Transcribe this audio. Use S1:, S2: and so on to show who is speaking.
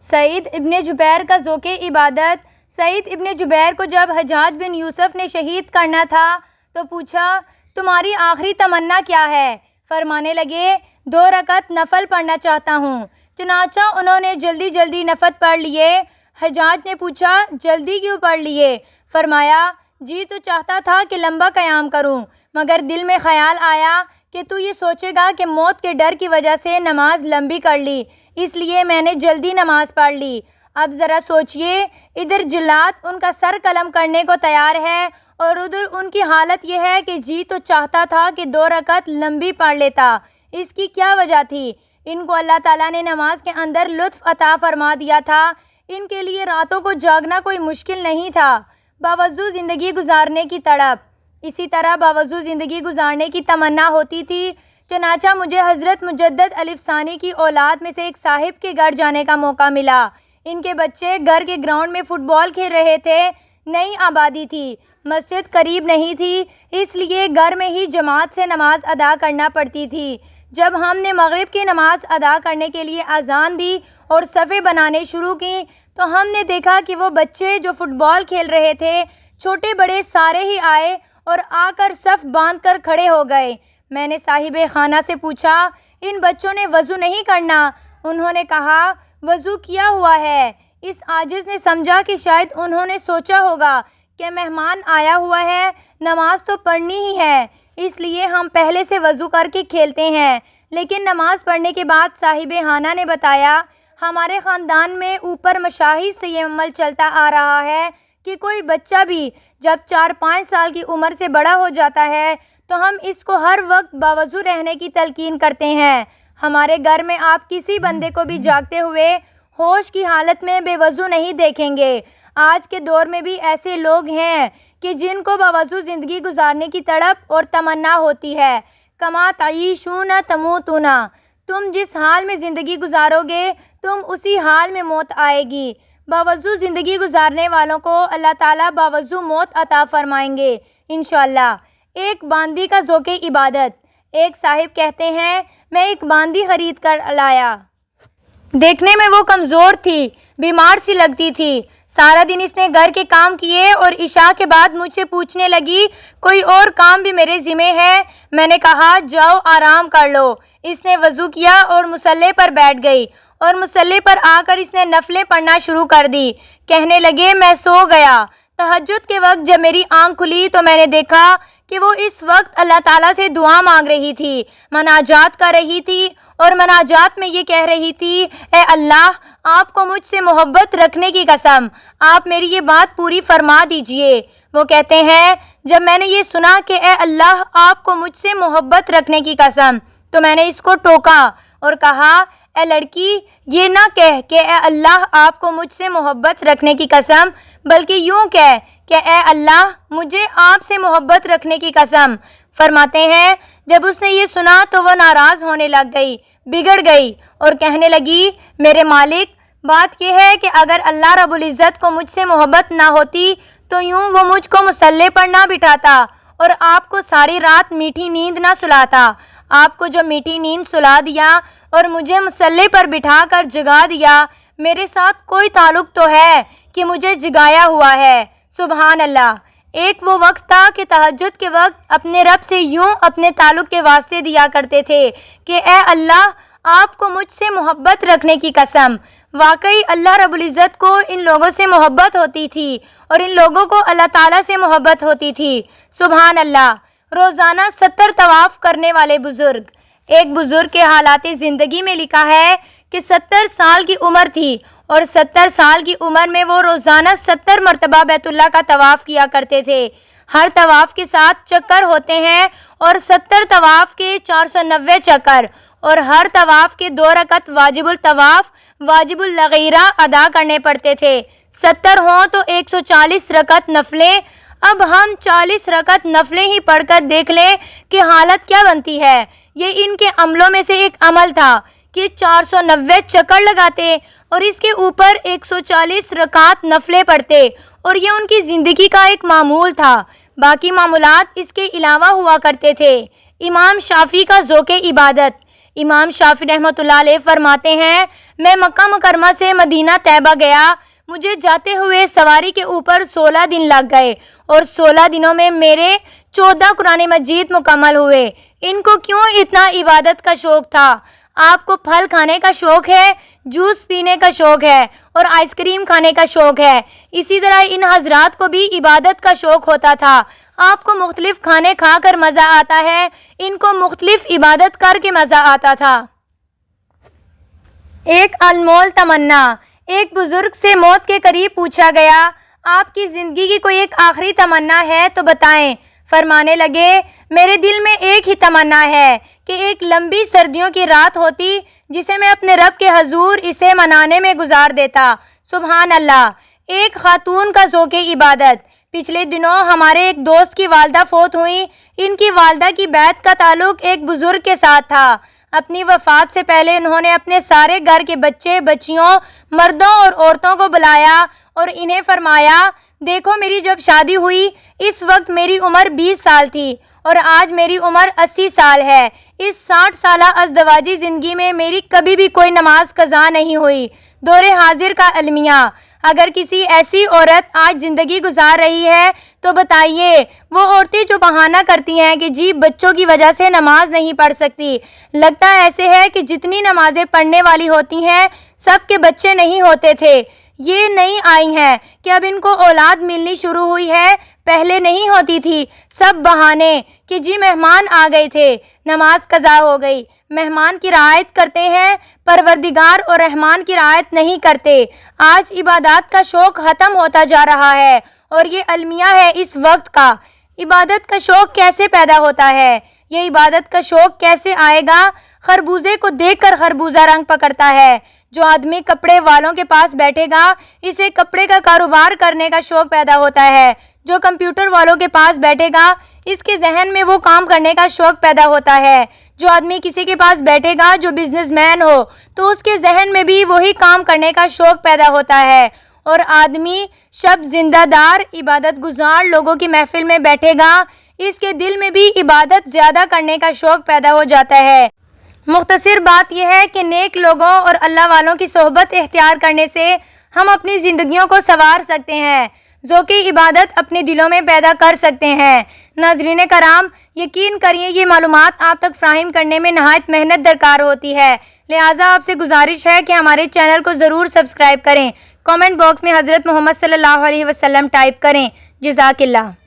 S1: سعید ابن جبیر کا ذوق عبادت۔ سعید ابن جبیر کو جب حجاج بن یوسف نے شہید کرنا تھا تو پوچھا، تمہاری آخری تمنا کیا ہے؟ فرمانے لگے، 2 رکعت نفل پڑھنا چاہتا ہوں۔ چنانچہ انہوں نے جلدی جلدی نفل پڑھ لیے۔ حجاج نے پوچھا، جلدی کیوں پڑھ لیے؟ فرمایا، جی تو چاہتا تھا کہ لمبا قیام کروں، مگر دل میں خیال آیا کہ تو یہ سوچے گا کہ موت کے ڈر کی وجہ سے نماز لمبی کر لی، اس لیے میں نے جلدی نماز پڑھ لی۔ اب ذرا سوچئے، ادھر جلاد ان کا سر قلم کرنے کو تیار ہے اور ادھر ان کی حالت یہ ہے کہ جی تو چاہتا تھا کہ 2 رکعت لمبی پڑھ لیتا۔ اس کی کیا وجہ تھی؟ ان کو اللہ تعالیٰ نے نماز کے اندر لطف عطا فرما دیا تھا۔ ان کے لیے راتوں کو جاگنا کوئی مشکل نہیں تھا۔ باوضو زندگی گزارنے کی تڑپ، اسی طرح باوضو زندگی گزارنے کی تمنا ہوتی تھی۔ چنانچہ مجھے حضرت مجدد الف ثانی کی اولاد میں سے ایک صاحب کے گھر جانے کا موقع ملا۔ ان کے بچے گھر کے گراؤنڈ میں فٹ بال کھیل رہے تھے۔ نئی آبادی تھی، مسجد قریب نہیں تھی، اس لیے گھر میں ہی جماعت سے نماز ادا کرنا پڑتی تھی۔ جب ہم نے مغرب کی نماز ادا کرنے کے لیے اذان دی اور صفیں بنانے شروع کی تو ہم نے دیکھا کہ وہ بچے جو فٹ بال کھیل رہے تھے، چھوٹے بڑے سارے ہی آئے اور آ کر صف باندھ کر کھڑے ہو گئے۔ میں نے صاحب خانہ سے پوچھا، ان بچوں نے وضو نہیں کرنا؟ انہوں نے کہا، وضو کیا ہوا ہے۔ اس عاجز نے سمجھا کہ شاید انہوں نے سوچا ہوگا کہ مہمان آیا ہوا ہے، نماز تو پڑھنی ہی ہے، اس لیے ہم پہلے سے وضو کر کے کھیلتے ہیں۔ لیکن نماز پڑھنے کے بعد صاحب خانہ نے بتایا، ہمارے خاندان میں اوپر مشاہد سے یہ عمل چلتا آ رہا ہے کہ کوئی بچہ بھی جب 4-5 سال کی عمر سے بڑا ہو جاتا ہے تو ہم اس کو ہر وقت باوضو رہنے کی تلقین کرتے ہیں۔ ہمارے گھر میں آپ کسی بندے کو بھی جاگتے ہوئے ہوش کی حالت میں بے وضو نہیں دیکھیں گے۔ آج کے دور میں بھی ایسے لوگ ہیں کہ جن کو باوضو زندگی گزارنے کی تڑپ اور تمنا ہوتی ہے۔ کما تعیشون تموتون، تم جس حال میں زندگی گزارو گے تم اسی حال میں موت آئے گی۔ باوضو زندگی گزارنے والوں کو اللہ تعالیٰ باوضو موت عطا فرمائیں گے انشاءاللہ۔ ایک باندی کا ذوق عبادت۔ ایک صاحب کہتے ہیں، میں ایک باندی خرید کر لایا۔ دیکھنے میں وہ کمزور تھی، بیمار سی لگتی تھی۔ سارا دن اس نے گھر کے کام کیے اور عشاء کے بعد مجھ سے پوچھنے لگی، کوئی اور کام بھی میرے ذمہ ہے؟ میں نے کہا، جاؤ آرام کر لو۔ اس نے وضو کیا اور مصلی پر بیٹھ گئی اور مصلی پر آ کر اس نے نفلیں پڑھنا شروع کر دی۔ کہنے لگے، میں سو گیا۔ تہجد کے وقت جب میری آنکھ کھلی تو میں نے دیکھا کہ وہ اس وقت اللہ تعالیٰ سے دعا مانگ رہی تھی، مناجات کر رہی تھی اور مناجات میں یہ کہہ رہی تھی، اے اللہ، آپ کو مجھ سے محبت رکھنے کی قسم، آپ میری یہ بات پوری فرما دیجئے۔ وہ کہتے ہیں، جب میں نے یہ سنا کہ اے اللہ، آپ کو مجھ سے محبت رکھنے کی قسم، تو میں نے اس کو ٹوکا اور کہا، اے لڑکی، یہ نہ کہہ کہ اے اللہ، آپ کو مجھ سے محبت رکھنے کی قسم، بلکہ یوں کہہ کہ اے اللہ، مجھے آپ سے محبت رکھنے کی قسم۔ فرماتے ہیں، جب اس نے یہ سنا تو وہ ناراض ہونے لگ گئی، بگڑ گئی اور کہنے لگی، میرے مالک، بات یہ ہے کہ اگر اللہ رب العزت کو مجھ سے محبت نہ ہوتی تو یوں وہ مجھ کو مصلی پر نہ بٹھاتا اور آپ کو ساری رات میٹھی نیند نہ سلاتا۔ آپ کو جو میٹھی نیند سلا دیا اور مجھے مصلی پر بٹھا کر جگا دیا، میرے ساتھ کوئی تعلق تو ہے کہ مجھے جگایا ہوا ہے۔ سبحان اللہ۔ ایک وہ وقت تھا کہ تہجد کے وقت اپنے رب سے یوں اپنے تعلق کے واسطے دیا کرتے تھے کہ اے اللہ، آپ کو مجھ سے محبت رکھنے کی قسم۔ واقعی اللہ رب العزت کو ان لوگوں سے محبت ہوتی تھی اور ان لوگوں کو اللہ تعالیٰ سے محبت ہوتی تھی۔ سبحان اللہ۔ روزانہ 70 طواف کرنے والے بزرگ۔ ایک بزرگ کے حالات زندگی میں لکھا ہے کہ 70 سال کی عمر تھی اور 70 سال کی عمر میں وہ روزانہ 70 مرتبہ بیت اللہ کا طواف کیا کرتے تھے۔ ہر طواف کے ساتھ چکر ہوتے ہیں اور 70 طواف کے 490 چکر اور ہر طواف کے 2 رکعت واجب الطواف واجب الغیرہ ادا کرنے پڑتے تھے۔ 70 ہوں تو 140 رکعت نفلیں۔ اب ہم 40 رکعت نفلیں ہی پڑھ کر دیکھ لیں کہ حالت کیا بنتی ہے۔ یہ ان کے عملوں میں سے ایک عمل تھا کہ 490 چکر لگاتے اور اس کے اوپر 140 رکعت نفلیں پڑھتے، اور یہ ان کی زندگی کا ایک معمول تھا۔ باقی معمولات اس کے علاوہ ہوا کرتے تھے۔ امام شافعی کا ذوق عبادت۔ امام شافعی رحمۃ اللہ علیہ فرماتے ہیں میں مکہ مکرمہ سے مدینہ طیبہ گیا، مجھے جاتے ہوئے سواری کے اوپر 16 دن لگ گئے اور 16 دنوں میں میرے 14 قرآن مجید مکمل ہوئے۔ ان کو کیوں اتنا عبادت کا شوق تھا؟ آپ کو پھل کھانے کا شوق ہے، جوس پینے کا شوق ہے اور آئس کریم کھانے کا شوق ہے، اسی طرح ان حضرات کو بھی عبادت کا شوق ہوتا تھا۔ آپ کو مختلف کھانے کھا کر مزہ آتا ہے، ان کو مختلف عبادت کر کے مزہ آتا تھا۔ ایک انمول تمنا۔ ایک بزرگ سے موت کے قریب پوچھا گیا آپ کی زندگی کی کوئی ایک آخری تمنا ہے تو بتائیں۔ فرمانے لگے میرے دل میں ایک ہی تمنا ہے کہ ایک لمبی سردیوں کی رات ہوتی جسے میں اپنے رب کے حضور اسے منانے میں گزار دیتا۔ سبحان اللہ۔ ایک خاتون کا ذوق عبادت۔ پچھلے دنوں ہمارے ایک دوست کی والدہ فوت ہوئیں۔ ان کی والدہ کی بیعت کا تعلق ایک بزرگ کے ساتھ تھا۔ اپنی وفات سے پہلے انہوں نے اپنے سارے گھر کے بچے بچیوں، مردوں اور عورتوں کو بلایا اور انہیں فرمایا دیکھو میری جب شادی ہوئی اس وقت میری عمر 20 سال تھی اور آج میری عمر 80 سال ہے۔ اس 60 سالہ ازدواجی زندگی میں میری کبھی بھی کوئی نماز قضا نہیں ہوئی۔ دور حاضر کا المیہ۔ اگر کسی ایسی عورت آج زندگی گزار رہی ہے تو بتائیے وہ عورتیں جو بہانہ کرتی ہیں کہ جی بچوں کی وجہ سے نماز نہیں پڑھ سکتی، لگتا ایسے ہے کہ جتنی نمازیں پڑھنے والی ہوتی ہیں سب کے بچے نہیں ہوتے تھے۔ یہ نہیں آئی ہیں کہ اب ان کو اولاد ملنی شروع ہوئی ہے، پہلے نہیں ہوتی تھی۔ سب بہانے کہ جی مہمان آ گئے تھے، نماز قضا ہو گئی۔ مہمان کی رعایت کرتے ہیں، پروردگار اور رحمان کی رعایت نہیں کرتے۔ آج عبادات کا شوق ختم ہوتا جا رہا ہے اور یہ المیہ ہے اس وقت کا۔ عبادت کا شوق کیسے پیدا ہوتا ہے؟ یہ عبادت کا شوق کیسے آئے گا؟ خربوزے کو دیکھ کر خربوزہ رنگ پکڑتا ہے۔ جو آدمی کپڑے والوں کے پاس بیٹھے گا اسے کپڑے کا کاروبار کرنے کا شوق پیدا ہوتا ہے۔ جو کمپیوٹر والوں کے پاس بیٹھے گا اس کے ذہن میں وہ کام کرنے کا شوق پیدا ہوتا ہے۔ جو آدمی کسی کے پاس بیٹھے گا جو بزنس مین ہو تو اس کے ذہن میں بھی وہی کام کرنے کا شوق پیدا ہوتا ہے۔ اور آدمی شب زندہ دار عبادت گزار لوگوں کی محفل میں بیٹھے گا اس کے دل میں بھی عبادت زیادہ کرنے کا شوق پیدا ہو جاتا ہے۔ مختصر بات یہ ہے کہ نیک لوگوں اور اللہ والوں کی صحبت اختیار کرنے سے ہم اپنی زندگیوں کو سنوار سکتے ہیں، ذوق عبادت اپنے دلوں میں پیدا کر سکتے ہیں۔ ناظرین کرام، یقین کریے یہ معلومات آپ تک فراہم کرنے میں نہایت محنت درکار ہوتی ہے، لہٰذا آپ سے گزارش ہے کہ ہمارے چینل کو ضرور سبسکرائب کریں، کامنٹ باکس میں حضرت محمد صلی اللہ علیہ وسلم ٹائپ کریں۔ جزاک اللہ۔